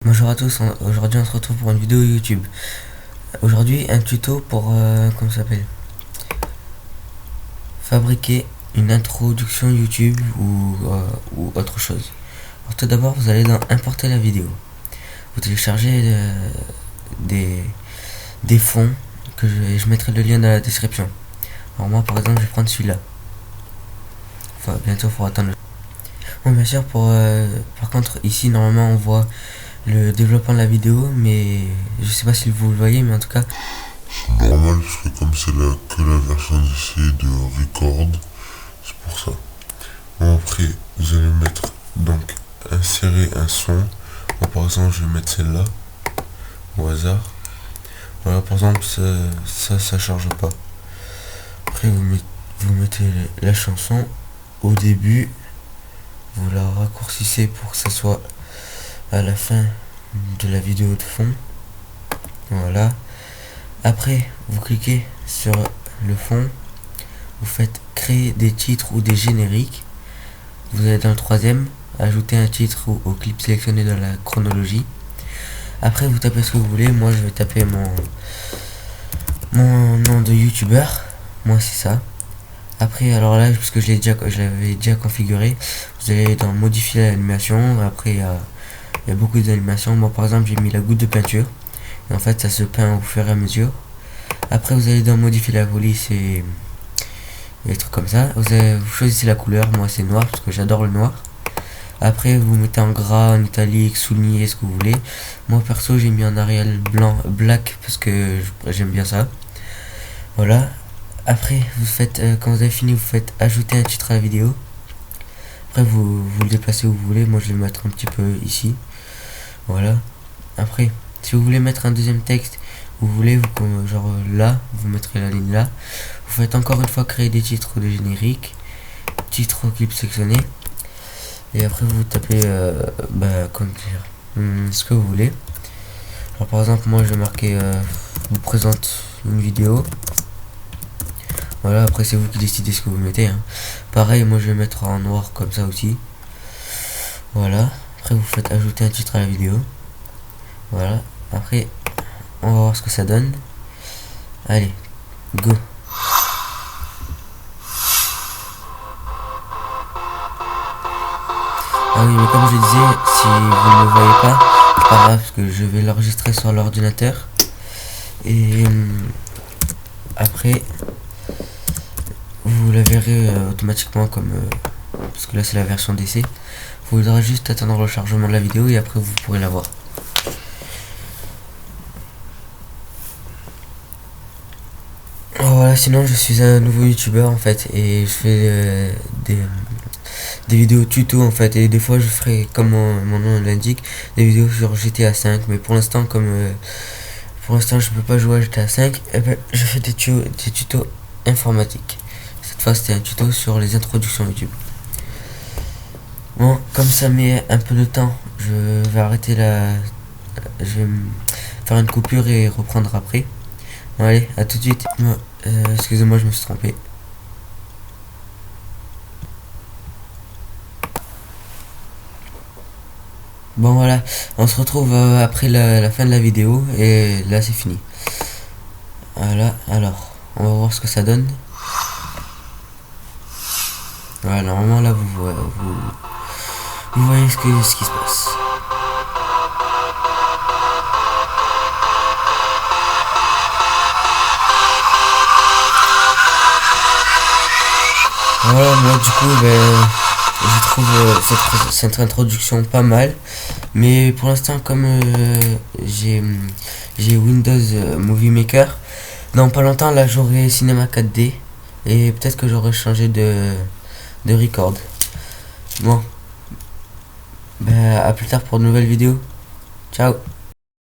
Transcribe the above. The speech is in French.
Bonjour à tous, aujourd'hui on se retrouve pour une vidéo YouTube. Aujourd'hui un tuto pour, comment ça s'appelle, fabriquer une introduction YouTube ou autre chose. Alors tout d'abord vous allez dans importer la vidéo. Vous téléchargez des fonds que je mettrai le lien dans la description. Alors moi par exemple je vais prendre celui-là. Enfin bientôt il faudra attendre. Bon bien sûr par contre ici normalement on voit le développement de la vidéo, mais je sais pas si vous le voyez, mais en tout cas c'est normal parce que comme c'est que la version d'essai de record, c'est pour ça. Bon, après vous allez mettre donc insérer un son. Moi par exemple je vais mettre celle-là au hasard. Voilà, par exemple ça charge pas. Après vous mettez la chanson au début, vous la raccourcissez pour que ça soit à la fin de la vidéo de fond. Voilà. Après vous cliquez sur le fond, vous faites créer des titres ou des génériques. Vous allez dans le troisième, ajouter un titre au clip sélectionné dans la chronologie. Après vous tapez ce que vous voulez. Moi je vais taper mon nom de youtubeur. Moi c'est ça. Après alors là, puisque je l'avais déjà configuré, vous allez dans modifier l'animation. Après il y a beaucoup d'animations. Moi par exemple j'ai mis la goutte de peinture et en fait ça se peint au fur et à mesure. Après vous allez dans modifier la police et des trucs comme ça. Vous choisissez la couleur. Moi c'est noir parce que j'adore le noir. Après vous mettez en gras, en italique, souligné, ce que vous voulez. Moi perso j'ai mis en Arial black parce que j'aime bien ça. Voilà. Après vous faites, quand vous avez fini, vous faites ajouter un titre à la vidéo. Après vous le déplacez où vous voulez. Moi je vais le mettre un petit peu ici. Voilà. Après si vous voulez mettre un deuxième texte, vous voulez, genre là, vous mettrez la ligne là. Vous faites encore une fois créer des titres de générique, titre au clip sectionné. Et après vous tapez comment dire, ce que vous voulez. Alors par exemple moi je vais marquer vous présente une vidéo. Voilà, après c'est vous qui décidez ce que vous mettez, hein. Pareil, moi je vais mettre en noir comme ça aussi. Voilà. Après vous faites ajouter un titre à la vidéo. Voilà. Après on va voir ce que ça donne. Allez, go. Ah oui, mais comme je disais, si vous ne le voyez pas, c'est pas grave parce que je vais l'enregistrer sur l'ordinateur. Et après, vous la verrez automatiquement comme parce que là c'est la version d'essai. Il faudra juste attendre le chargement de la vidéo et après vous pourrez la voir. Voilà, sinon je suis un nouveau youtubeur en fait et je fais des vidéos tuto en fait, et des fois je ferai comme mon nom l'indique, des vidéos sur GTA 5, mais pour l'instant je peux pas jouer à GTA 5, et ben je fais des tutos informatiques. Cette fois c'était un tuto sur les introductions YouTube. Bon, comme ça met un peu de temps, je vais arrêter je vais faire une coupure et reprendre après. Bon, allez, à tout de suite. Excusez-moi, je me suis trompé. Bon voilà, on se retrouve après la fin de la vidéo et là c'est fini. Voilà, alors, on va voir ce que ça donne. Voilà, normalement là vous voyez ce qui se passe. Voilà, moi du coup je trouve cette introduction pas mal, mais pour l'instant comme j'ai Windows Movie Maker, dans pas longtemps là j'aurai Cinema 4D et peut-être que j'aurai changé de record. Bon, à plus tard pour de nouvelles vidéos. Ciao.